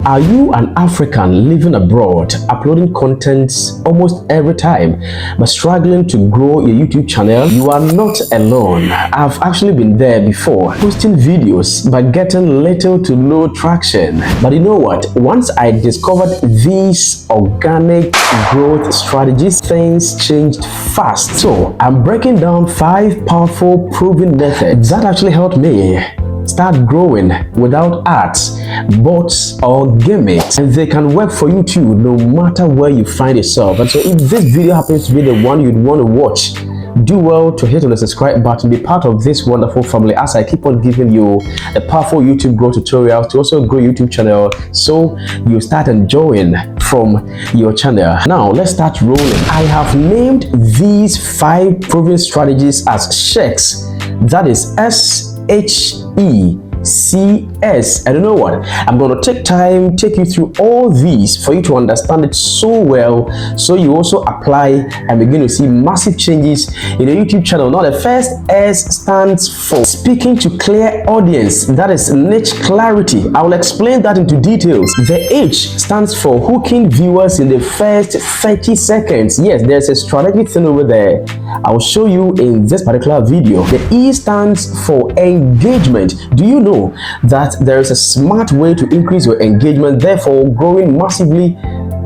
Are you an African living abroad, uploading content almost every time, but struggling to grow your YouTube channel? You are not alone. I've actually been there before, posting videos but getting little to no traction. But you know what? Once I discovered these organic growth strategies, things changed fast. So I'm breaking down 5 powerful proven methods that actually helped me start growing without ads, bots, or gimmicks, and they can work for you too, no matter where you find yourself. And so if this video happens to be the one you'd want to watch, do well to hit on the subscribe button, be part of this wonderful family as I keep on giving you the powerful YouTube growth tutorials to also grow YouTube channel, so you start enjoying from your channel. Now let's start rolling. I have named these 5 proven strategies as SHECS. That is SHECS. I don't know what. I'm going to take time, take you through all these for you to understand it so well, so you also apply and begin to see massive changes in your YouTube channel. Now, the first S stands for speaking to clear audience. That is niche clarity. I will explain that into details. The H stands for hooking viewers in the first 30 seconds. Yes, there's a strategic thing over there. I'll show you in this particular video. The E stands for engagement. Do you know that there is a smart way to increase your engagement, therefore growing massively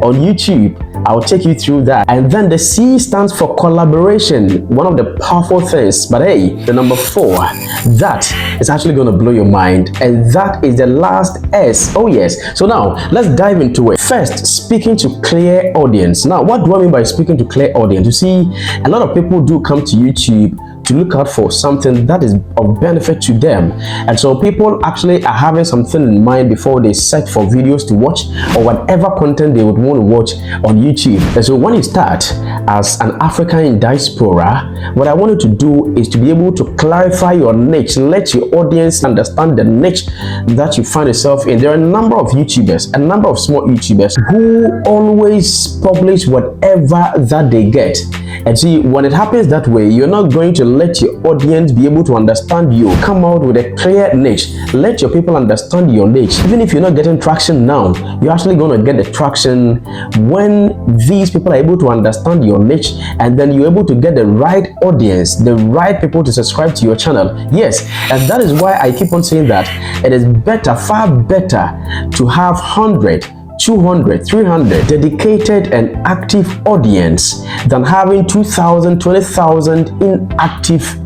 on YouTube? I'll take you through that. And then the C stands for collaboration, one of the powerful things. But hey, the number 4, that is actually going to blow your mind, and that is the last S. Oh yes. So now let's dive into it. First, speaking to clear audience. Now, what do I mean by speaking to clear audience? You see, a lot of people do come to YouTube to look out for something that is of benefit to them, and so people actually are having something in mind before they search for videos to watch or whatever content they would want to watch on YouTube. And so when you start as an African in diaspora, what I wanted to do is to be able to clarify your niche, let your audience understand the niche that you find yourself in. There are a number of YouTubers, a number of small YouTubers who always publish whatever that they get. And see, when it happens that way, you're not going to let your audience be able to understand you. Come out with a clear niche. Let your people understand your niche. Even if you're not getting traction now, you're actually going to get the traction when these people are able to understand your niche, and then you're able to get the right audience, the right people to subscribe to your channel. Yes, and that is why I keep on saying that it is better, far better, to have 100, 200, 300 dedicated and active audience than having 2,000, 20,000 inactive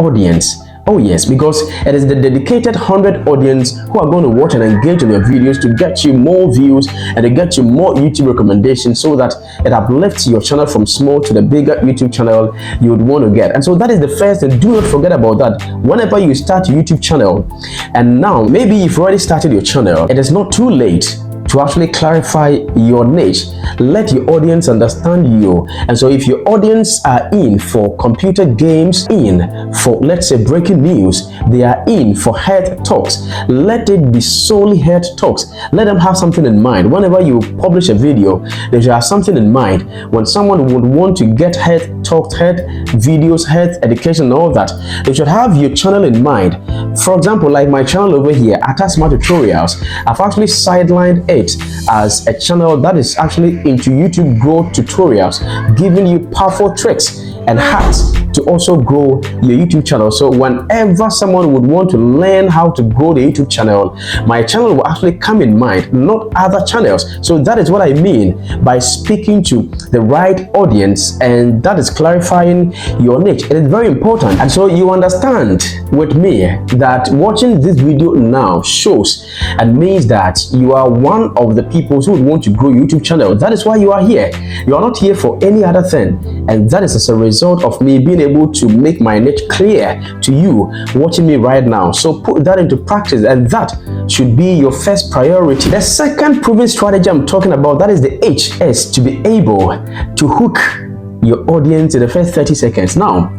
audience. Oh yes, because it is the dedicated 100 audience who are going to watch and engage in your videos to get you more views and to get you more YouTube recommendations, so that it uplifts your channel from small to the bigger YouTube channel you would want to get. And so that is the first, and do not forget about that whenever you start your YouTube channel. And now maybe you've already started your channel, it is not too late to actually clarify your niche. Let your audience understand you. And so if your audience are in for computer games, in for, let's say, breaking news, they are in for health talks, let it be solely health talks. Let them have something in mind. Whenever you publish a video, they should have something in mind. When someone would want to get health talks, health videos, health education, and all that, they should have your channel in mind. For example, like my channel over here, Smart Tutorials, I've actually sidelined it as a channel that is actually into YouTube growth tutorials, giving you powerful tricks and hacks to also grow your YouTube channel. So whenever someone would want to learn how to grow the YouTube channel, my channel will actually come in mind, not other channels. So that is what I mean by speaking to the right audience, and that is clarifying your niche. It is very important. And so you understand with me that watching this video now shows and means that you are one of the people who would want to grow YouTube channel. That is why you are here. You are not here for any other thing, and that is as a result of me being able to make my niche clear to you watching me right now. So put that into practice, and that should be your first priority. The second proven strategy I'm talking about, that is the HS, to be able to hook your audience in the first 30 seconds. Now,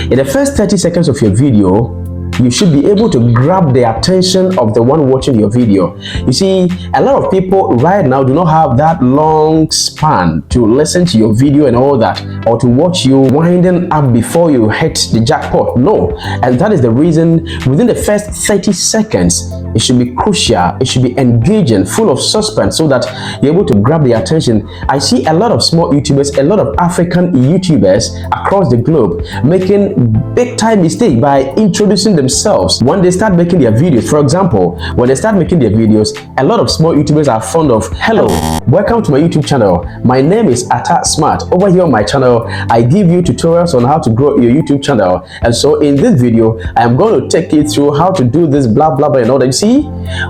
in the first 30 seconds of your video, you should be able to grab the attention of the one watching your video. You see, a lot of people right now do not have that long span to listen to your video and all that, or to watch you winding up before you hit the jackpot. No, and that is the reason within the first 30 seconds it should be crucial, it should be engaging, full of suspense, so that you're able to grab the attention. I see a lot of small YouTubers, a lot of African YouTubers across the globe making big time mistake by introducing themselves when they start making their videos. For example, when they start making their videos, a lot of small YouTubers are fond of, hello, welcome to my YouTube channel. My name is Atta Smart. Over here on my channel, I give you tutorials on how to grow your YouTube channel. And so in this video, I am going to take you through how to do this blah blah blah and all that. You see,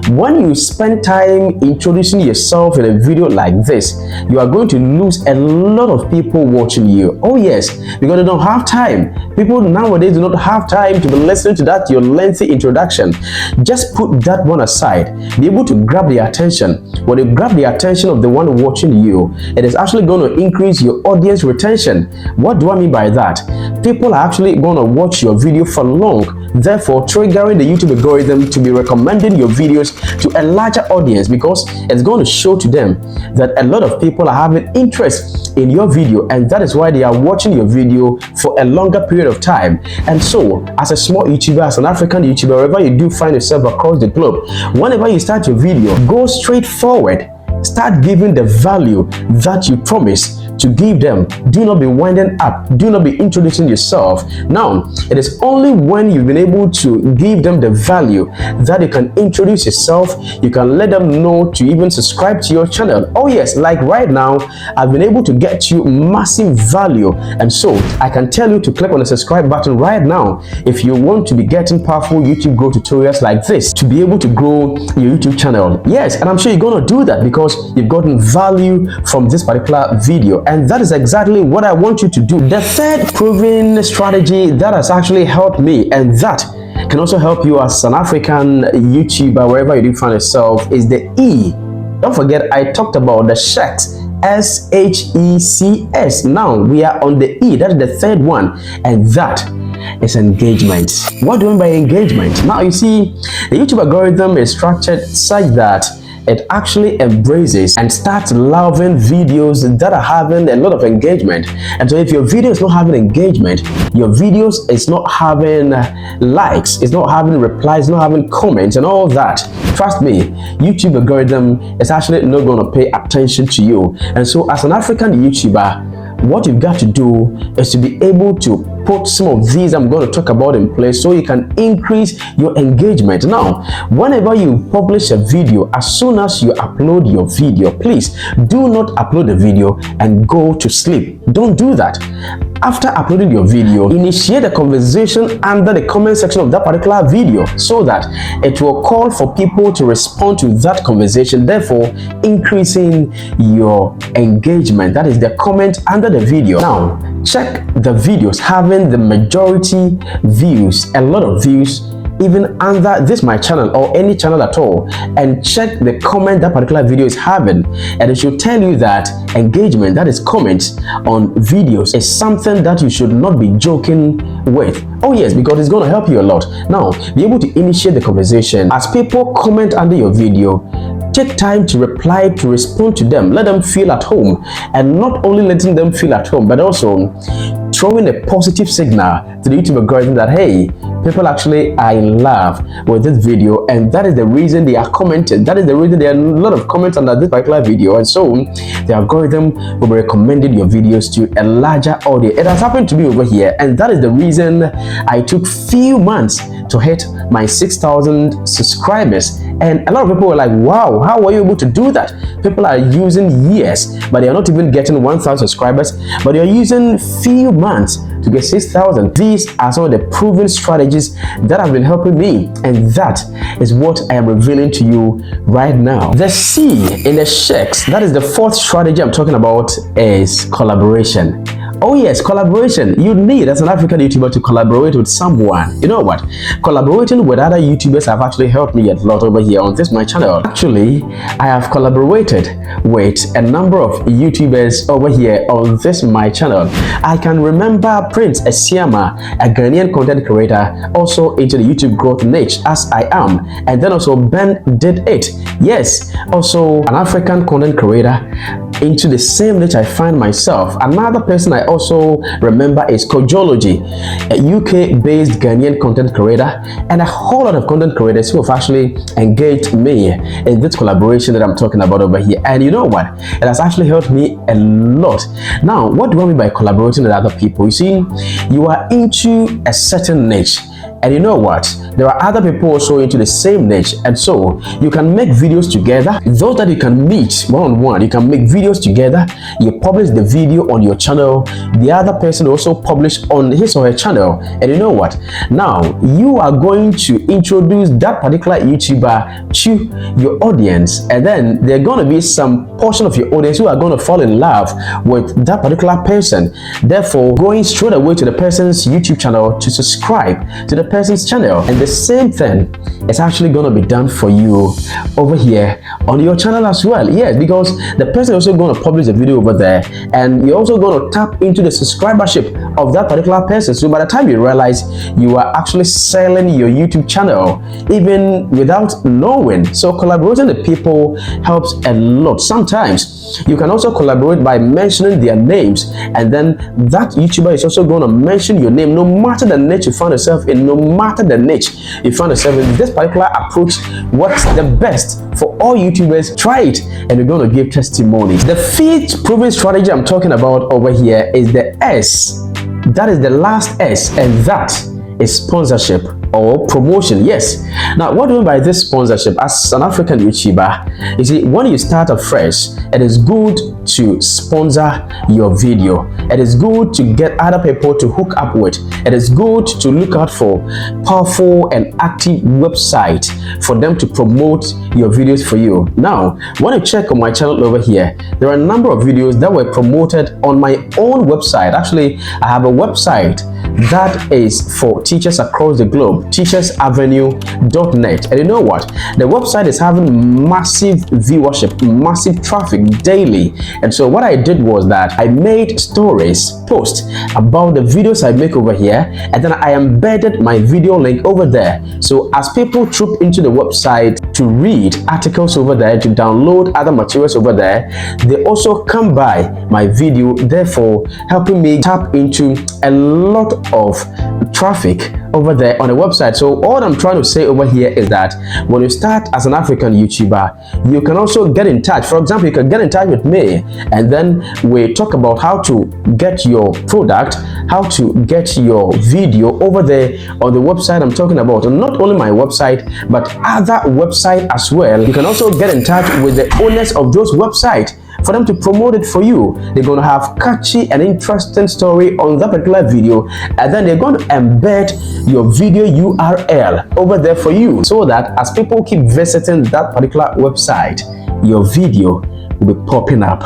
when you spend time introducing yourself in a video like this, you are going to lose a lot of people watching you. Oh yes, because they don't have time. People nowadays do not have time to be listening to that your lengthy introduction. Just put that one aside. Be able to grab the attention. When you grab the attention of the one watching you, it is actually going to increase your audience retention. What do I mean by that? People are actually going to watch your video for long, therefore triggering the YouTube algorithm to be recommending your videos to a larger audience, because it's going to show to them that a lot of people are having interest in your video, and that is why they are watching your video for a longer period of time. And so as a small YouTuber, as an African YouTuber, wherever you do find yourself across the globe, whenever you start your video, go straight forward. Start giving the value that you promise to give them. Do not be winding up. Do not be introducing yourself. Now, it is only when you've been able to give them the value that you can introduce yourself. You can let them know to even subscribe to your channel. Oh yes, like right now, I've been able to get you massive value. And so I can tell you to click on the subscribe button right now if you want to be getting powerful YouTube growth tutorials like this to be able to grow your YouTube channel. Yes, and I'm sure you're going to do that because you've gotten value from this particular video. And that is exactly what I want you to do. The third proven strategy that has actually helped me, and that can also help you as an African YouTuber wherever you do find yourself, is the E. Don't forget, I talked about the SHECS. SHECS. Now we are on the E. That is the third one, and that is engagement. What do I mean by engagement? Now you see, the YouTube algorithm is structured such that it actually embraces and starts loving videos that are having a lot of engagement. And so if your video is not having engagement, your videos is not having likes, it's not having replies, not having comments and all that, trust me, YouTube algorithm is actually not going to pay attention to you. And so as an African YouTuber, what you've got to do is to be able to put some of these I'm going to talk about in place so you can increase your engagement. Now, whenever you publish a video, as soon as you upload your video, please do not upload the video and go to sleep. Don't do that. After uploading your video, initiate a conversation under the comment section of that particular video so that it will call for people to respond to that conversation, therefore increasing your engagement. That is the comment under the video. Now, check the videos having the majority views, a lot of views, even under this my channel or any channel at all, and check the comment that particular video is having, and it should tell you that engagement, that is comments on videos, is something that you should not be joking with. Oh yes, because it's going to help you a lot. Now, be able to initiate the conversation. As people comment under your video, take time to reply, to respond to them. Let them feel at home, and not only letting them feel at home, but also throwing a positive signal to the YouTube algorithm that, hey, people actually are in love with this video, and that is the reason they are commenting. That is the reason there are a lot of comments under this particular video, and so the algorithm will be recommending your videos to a larger audience. It has happened to me over here, and that is the reason I took few months to hit my 6,000 subscribers. And a lot of people were like, wow, how were you able to do that? People are using years, but they are not even getting 1,000 subscribers, but they are using few months to get 6,000. These are some of the proven strategies that have been helping me, and that is what I am revealing to you right now. The C in the SHECS, that is the fourth strategy I'm talking about, is collaboration. Oh yes, collaboration. You need, as an African YouTuber, to collaborate with someone. You know what? Collaborating with other YouTubers have actually helped me a lot over here on this my channel. Actually, I have collaborated with a number of YouTubers over here on this my channel. I can remember Prince Esiama, a Ghanaian content creator, also into the YouTube growth niche as I am, and then also Ben did it. Yes, also an African content creator into the same niche I find myself. Another person I also remember is Kojology, a UK-based Ghanaian content creator, and a whole lot of content creators who have actually engaged me in this collaboration that I'm talking about over here. And you know what? It has actually helped me a lot. Now, what do I mean by collaborating with other people? You see, you are into a certain niche, and you know what? There are other people also into the same niche, and so you can make videos together. Those that you can meet one-on-one, you can make videos together. You publish the video on your channel, the other person also publish on his or her channel, and you know what? Now you are going to introduce that particular YouTuber to your audience, and then there are going to be some portion of your audience who are going to fall in love with that particular person, therefore going straight away to the person's YouTube channel to subscribe to the person's channel. And the same thing is actually going to be done for you over here on your channel as well. Yes, because the person is also going to publish a video over there, and you're also going to tap into the subscribership of that particular person. So by the time you realize, you are actually selling your YouTube channel even without knowing. So collaborating with people helps a lot. Sometimes you can also collaborate by mentioning their names, and then that YouTuber is also going to mention your name, no matter the niche you find yourself in. No matter the niche you find yourself in, this particular approach works the best for all YouTubers. Try it, and you're going to give testimonies. The fifth proven strategy I'm talking about over here is the S. That is the last S, and that is sponsorship or promotion. Yes. Now, what do I mean by this sponsorship? As an African YouTuber, you see, when you start afresh, it is good to sponsor your video. It is good to get other people to hook up with. It is good to look out for powerful and active website for them to promote your videos for you. Now, when you check on my channel over here, there are a number of videos that were promoted on my own website. Actually, I have a website that is for teachers across the globe, teachersavenue.net. And you know what? The website is having massive viewership, massive traffic daily. And so what I did was that I made stories, posts about the videos I make over here, and then I embedded my video link over there. So as people troop into the website to read articles over there, to download other materials over there, they also come by my video, therefore helping me tap into a lot of traffic over there on the website. So all I'm trying to say over here is that when you start as an African YouTuber, you can also get in touch. For example, you can get in touch with me, and then we talk about how to get your product, how to get your video over there on the website I'm talking about. And not only my website, but other website as well. You can also get in touch with the owners of those websites for them to promote it for you. They're going to have catchy and interesting story on that particular video, and then they're going to embed your video URL over there for you, so that as people keep visiting that particular website, your video will be popping up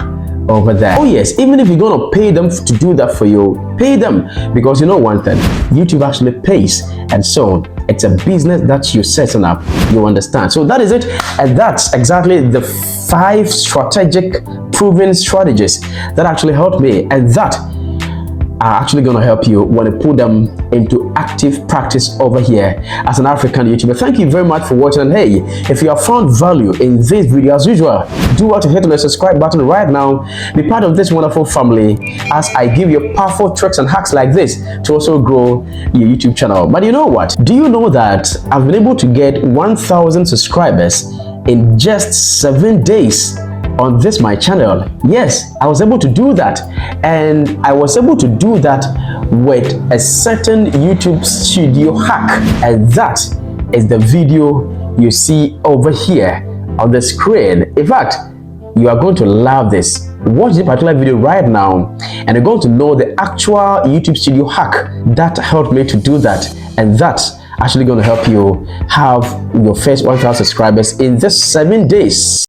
over there. Oh yes, even if you're going to pay them to do that for you, pay them, because you know one thing, YouTube actually pays, and so it's a business that you're setting up, you understand. So that is it, and that's exactly the 5 strategic proven strategies that actually helped me, and that are actually going to help you when you put them into active practice over here as an African YouTuber. Thank you very much for watching, and hey, if you have found value in this video, as usual, do what to hit on the subscribe button right now. Be part of this wonderful family as I give you powerful tricks and hacks like this to also grow your YouTube channel. But you know what? Do you know that I've been able to get 1,000 subscribers in just 7 days on this my channel? Yes, I was able to do that, and I was able to do that with a certain YouTube studio hack, and that is the video you see over here on the screen. In fact, you are going to love this. Watch this particular video right now, and you're going to know the actual YouTube studio hack that helped me to do that, and that's actually going to help you have your first 1,000 subscribers in just 7 days.